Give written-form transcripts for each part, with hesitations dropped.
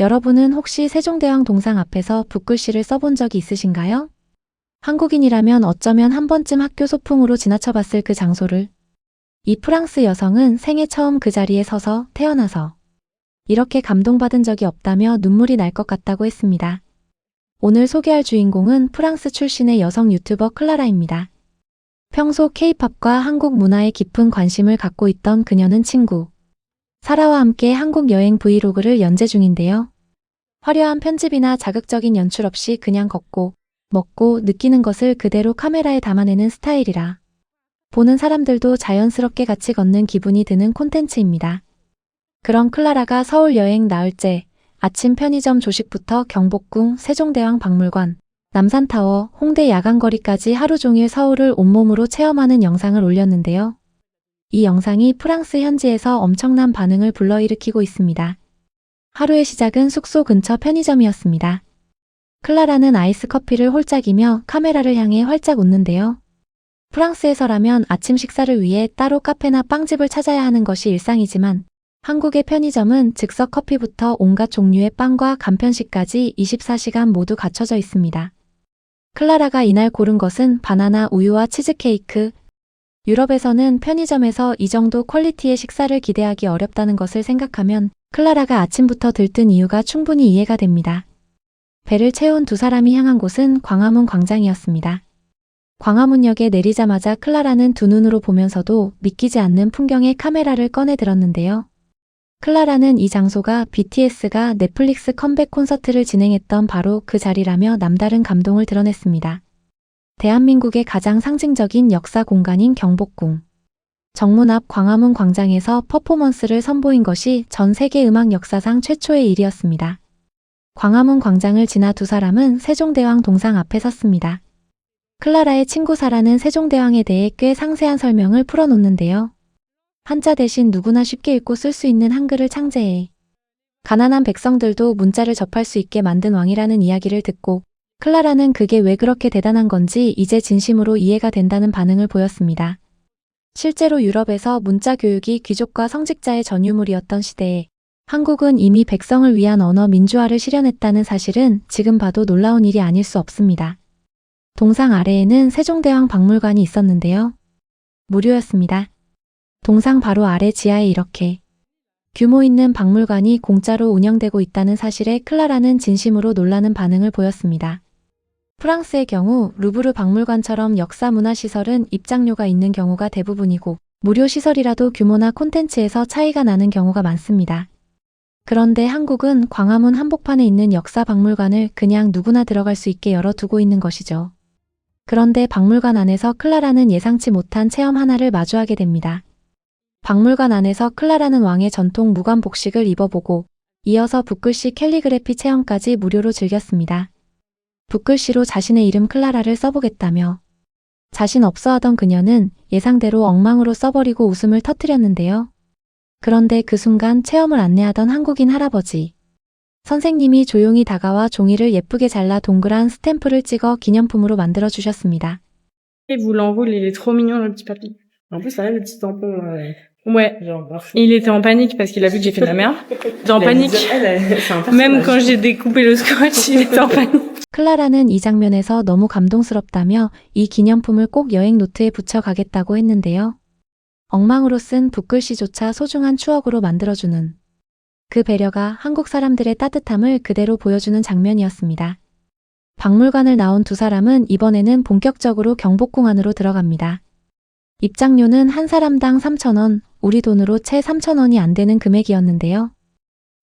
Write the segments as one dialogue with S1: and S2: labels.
S1: 여러분은 혹시 세종대왕 동상 앞에서 붓글씨를 써본 적이 있으신가요? 한국인이라면 어쩌면 한 번쯤 학교 소풍으로 지나쳐봤을 그 장소를. 이 프랑스 여성은 생애 처음 그 자리에 서서 태어나서 이렇게 감동받은 적이 없다며 눈물이 날 것 같다고 했습니다. 오늘 소개할 주인공은 프랑스 출신의 여성 유튜버 클라라입니다. 평소 K-팝과 한국 문화에 깊은 관심을 갖고 있던 그녀는 친구 사라와 함께 한국 여행 브이로그를 연재 중인데요. 화려한 편집이나 자극적인 연출 없이 그냥 걷고, 먹고, 느끼는 것을 그대로 카메라에 담아내는 스타일이라 보는 사람들도 자연스럽게 같이 걷는 기분이 드는 콘텐츠입니다. 그런 클라라가 서울 여행 나흘째, 아침 편의점 조식부터 경복궁, 세종대왕 박물관, 남산타워, 홍대 야간거리까지 하루 종일 서울을 온몸으로 체험하는 영상을 올렸는데요. 이 영상이 프랑스 현지에서 엄청난 반응을 불러일으키고 있습니다. 하루의 시작은 숙소 근처 편의점이었습니다. 클라라는 아이스 커피를 홀짝이며 카메라를 향해 활짝 웃는데요. 프랑스에서라면 아침 식사를 위해 따로 카페나 빵집을 찾아야 하는 것이 일상이지만 한국의 편의점은 즉석 커피부터 온갖 종류의 빵과 간편식까지 24시간 모두 갖춰져 있습니다. 클라라가 이날 고른 것은 바나나 우유와 치즈케이크. 유럽에서는 편의점에서 이 정도 퀄리티의 식사를 기대하기 어렵다는 것을 생각하면 클라라가 아침부터 들뜬 이유가 충분히 이해가 됩니다. 배를 채운 두 사람이 향한 곳은 광화문 광장이었습니다. 광화문역에 내리자마자 클라라는 두 눈으로 보면서도 믿기지 않는 풍경에 카메라를 꺼내 들었는데요. 클라라는 이 장소가 BTS가 넷플릭스 컴백 콘서트를 진행했던 바로 그 자리라며 남다른 감동을 드러냈습니다. 대한민국의 가장 상징적인 역사 공간인 경복궁. 정문 앞 광화문 광장에서 퍼포먼스를 선보인 것이 전 세계 음악 역사상 최초의 일이었습니다. 광화문 광장을 지나 두 사람은 세종대왕 동상 앞에 섰습니다. 클라라의 친구 사라는 세종대왕에 대해 꽤 상세한 설명을 풀어놓는데요. 한자 대신 누구나 쉽게 읽고 쓸 수 있는 한글을 창제해 가난한 백성들도 문자를 접할 수 있게 만든 왕이라는 이야기를 듣고 클라라는 그게 왜 그렇게 대단한 건지 이제 진심으로 이해가 된다는 반응을 보였습니다. 실제로 유럽에서 문자 교육이 귀족과 성직자의 전유물이었던 시대에 한국은 이미 백성을 위한 언어 민주화를 실현했다는 사실은 지금 봐도 놀라운 일이 아닐 수 없습니다. 동상 아래에는 세종대왕 박물관이 있었는데요. 무료였습니다. 동상 바로 아래 지하에 이렇게 규모 있는 박물관이 공짜로 운영되고 있다는 사실에 클라라는 진심으로 놀라는 반응을 보였습니다. 프랑스의 경우 루브르 박물관처럼 역사 문화시설은 입장료가 있는 경우가 대부분이고 무료 시설이라도 규모나 콘텐츠에서 차이가 나는 경우가 많습니다. 그런데 한국은 광화문 한복판에 있는 역사 박물관을 그냥 누구나 들어갈 수 있게 열어두고 있는 것이죠. 그런데 박물관 안에서 클라라는 예상치 못한 체험 하나를 마주하게 됩니다. 박물관 안에서 클라라는 왕의 전통 무관 복식을 입어보고 이어서 붓글씨 캘리그래피 체험까지 무료로 즐겼습니다. 붓글씨로 자신의 이름 클라라를 써보겠다며 자신 없어 하던 그녀는 예상대로 엉망으로 써버리고 웃음을 터뜨렸는데요. 그런데 그 순간 체험을 안내하던 한국인 할아버지 선생님이 조용히 다가와 종이를 예쁘게 잘라 동그란 스탬프를 찍어 기념품으로 만들어 주셨습니다.
S2: Et vous l'enroule, il est trop mignon le petit papy.
S3: En plus, ça a le petit tampon,
S2: Ouais.
S3: genre parfait.
S2: Et il était en panique parce qu'il a vu que j'ai fait de la merde. Il était en
S3: Elle a
S2: panique.
S3: dit, c'est un
S2: Même
S3: personnage.
S2: quand j'ai découpé le scotch, il était en panique.
S1: 클라라는 이 장면에서 너무 감동스럽다며 이 기념품을 꼭 여행 노트에 붙여가겠다고 했는데요. 엉망으로 쓴 붓글씨조차 소중한 추억으로 만들어주는 그 배려가 한국 사람들의 따뜻함을 그대로 보여주는 장면이었습니다. 박물관을 나온 두 사람은 이번에는 본격적으로 경복궁 안으로 들어갑니다. 입장료는 한 사람당 3,000원, 우리 돈으로 채 3,000원이 안 되는 금액이었는데요.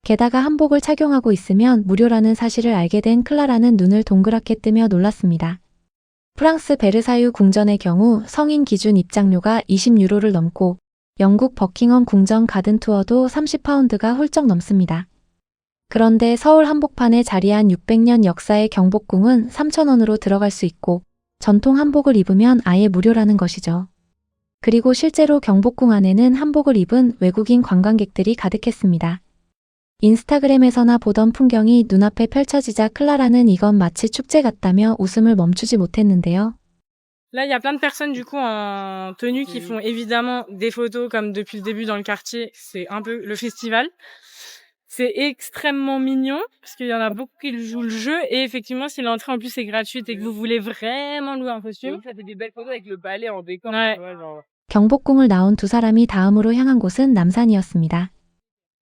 S1: 게다가 한복을 착용하고 있으면 무료라는 사실을 알게 된 클라라는 눈을 동그랗게 뜨며 놀랐습니다. 프랑스 베르사유 궁전의 경우 성인 기준 입장료가 20유로를 넘고 영국 버킹엄 궁전 가든 투어도 30파운드가 훌쩍 넘습니다. 그런데 서울 한복판에 자리한 600년 역사의 경복궁은 3,000원으로 들어갈 수 있고 전통 한복을 입으면 아예 무료라는 것이죠. 그리고 실제로 경복궁 안에는 한복을 입은 외국인 관광객들이 가득했습니다. 인스타그램에서나 보던 풍경이 눈앞에 펼쳐지자 클라라는 이건 마치 축제 같다며 웃음을 멈추지 못했는데요.
S2: Là, il y a plein de personnes du coup en tenue qui font évidemment des photos comme depuis le début dans le quartier. C'est un peu le festival. C'est extrêmement mignon, parce qu'il y en a beaucoup qui jouent le jeu, et effectivement, si l'entrée en plus est gratuite et que vous voulez vraiment louer un costume.
S4: Ça fait des belles photos avec le balai en décor.
S2: Ouais.
S4: Tu vois, genre.
S1: 경복궁을 나온 두 사람이 다음으로 향한 곳은 남산이었습니다.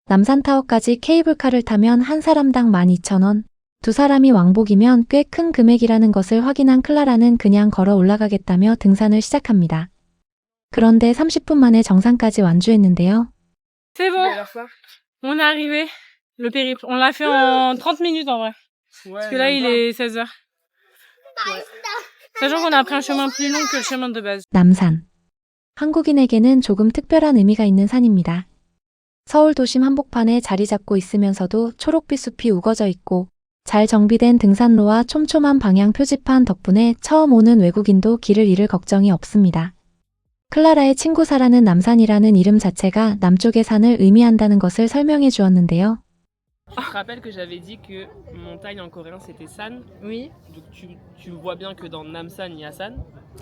S1: 남산타워까지 케이블카를 타면 한 사람당 12,000원, 두 사람이 왕복이면 꽤 큰 금액이라는 것을 확인한 클라라는 그냥 걸어 올라가겠다며 등산을 시작합니다. 그런데 30분 만에 정상까지 완주했는데요.
S2: C'est
S4: Tu
S2: bon,
S4: veux alors ça?
S2: on est arrivé. Le périple. On l'a fait en 30 minutes en vrai.
S4: Ouais,
S2: Parce que là, il est 16h. Sachant qu'on a pris un chemin plus long que le chemin de base.
S1: 남산. 한국인에게는 조금 특별한 의미가 있는 산입니다. 서울 도심 한복판에 자리 잡고 있으면서도 초록빛 숲이 우거져 있고 잘 정비된 등산로와 촘촘한 방향 표지판 덕분에 처음 오는 외국인도 길을 잃을 걱정이 없습니다. 클라라의 친구 사라는 남산이라는 이름 자체가 남쪽의 산을 의미한다는 것을 설명해 주었는데요.
S4: Je te rappelle que j'avais dit que montagne en coréen c'était San.
S2: Oui,
S4: Donc tu vois bien que dans Namsan il y a San.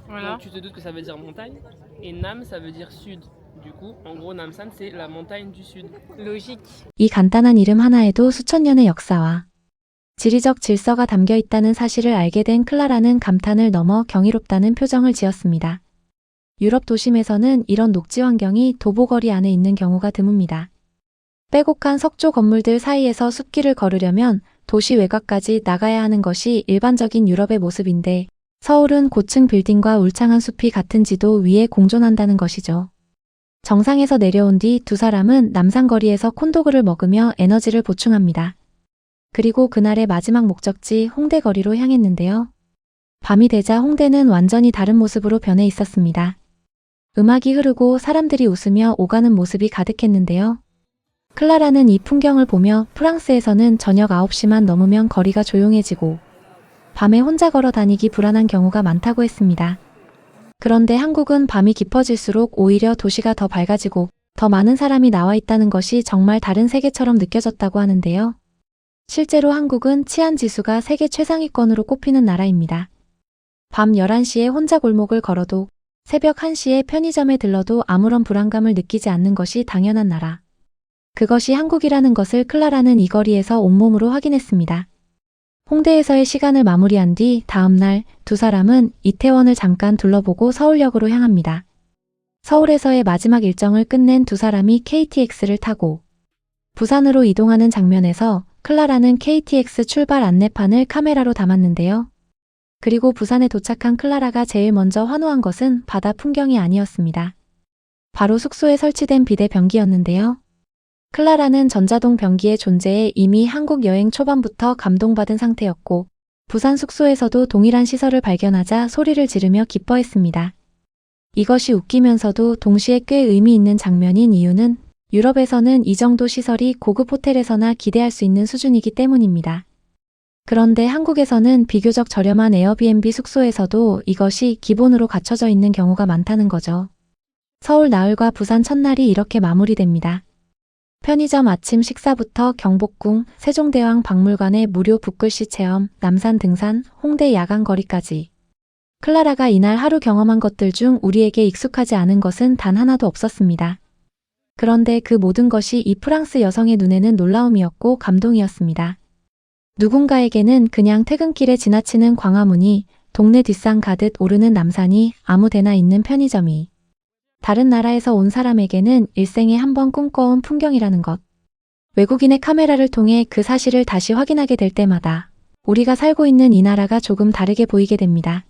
S2: voilà.
S4: Donc tu te doutes que ça veut dire montagne. Et Nam ça veut dire sud. Du coup, en gros, Namsan c'est la montagne du sud.
S2: Logique.
S1: 이 간단한 이름 하나에도 수천 년의 역사와 지리적 질서가 담겨 있다는 사실을 알게 된 클라라는 감탄을 넘어 경이롭다는 표정을 지었습니다. 유럽 도심에서는 이런 녹지 환경이 도보거리 안에 있는 경우가 드뭅니다. 빼곡한 석조 건물들 사이에서 숲길을 걸으려면 도시 외곽까지 나가야 하는 것이 일반적인 유럽의 모습인데 서울은 고층 빌딩과 울창한 숲이 같은 지도 위에 공존한다는 것이죠. 정상에서 내려온 뒤 두 사람은 남산거리에서 콘도그를 먹으며 에너지를 보충합니다. 그리고 그날의 마지막 목적지 홍대 거리로 향했는데요. 밤이 되자 홍대는 완전히 다른 모습으로 변해 있었습니다. 음악이 흐르고 사람들이 웃으며 오가는 모습이 가득했는데요. 클라라는 이 풍경을 보며 프랑스에서는 저녁 9시만 넘으면 거리가 조용해지고 밤에 혼자 걸어 다니기 불안한 경우가 많다고 했습니다. 그런데 한국은 밤이 깊어질수록 오히려 도시가 더 밝아지고 더 많은 사람이 나와 있다는 것이 정말 다른 세계처럼 느껴졌다고 하는데요. 실제로 한국은 치안 지수가 세계 최상위권으로 꼽히는 나라입니다. 밤 11시에 혼자 골목을 걸어도 새벽 1시에 편의점에 들러도 아무런 불안감을 느끼지 않는 것이 당연한 나라. 그것이 한국이라는 것을 클라라는 이 거리에서 온몸으로 확인했습니다. 홍대에서의 시간을 마무리한 뒤 다음 날 두 사람은 이태원을 잠깐 둘러보고 서울역으로 향합니다. 서울에서의 마지막 일정을 끝낸 두 사람이 KTX를 타고 부산으로 이동하는 장면에서 클라라는 KTX 출발 안내판을 카메라로 담았는데요. 그리고 부산에 도착한 클라라가 제일 먼저 환호한 것은 바다 풍경이 아니었습니다. 바로 숙소에 설치된 비대변기였는데요. 클라라는 전자동 변기의 존재에 이미 한국 여행 초반부터 감동받은 상태였고 부산 숙소에서도 동일한 시설을 발견하자 소리를 지르며 기뻐했습니다. 이것이 웃기면서도 동시에 꽤 의미 있는 장면인 이유는 유럽에서는 이 정도 시설이 고급 호텔에서나 기대할 수 있는 수준이기 때문입니다. 그런데 한국에서는 비교적 저렴한 에어비앤비 숙소에서도 이것이 기본으로 갖춰져 있는 경우가 많다는 거죠. 서울 나흘과 부산 첫날이 이렇게 마무리됩니다. 편의점 아침 식사부터 경복궁, 세종대왕 박물관의 무료 붓글씨 체험, 남산 등산, 홍대 야간 거리까지. 클라라가 이날 하루 경험한 것들 중 우리에게 익숙하지 않은 것은 단 하나도 없었습니다. 그런데 그 모든 것이 이 프랑스 여성의 눈에는 놀라움이었고 감동이었습니다. 누군가에게는 그냥 퇴근길에 지나치는 광화문이, 동네 뒷산 가듯 오르는 남산이, 아무데나 있는 편의점이, 다른 나라에서 온 사람에게는 일생에 한 번 꿈꿔온 풍경이라는 것. 외국인의 카메라를 통해 그 사실을 다시 확인하게 될 때마다 우리가 살고 있는 이 나라가 조금 다르게 보이게 됩니다.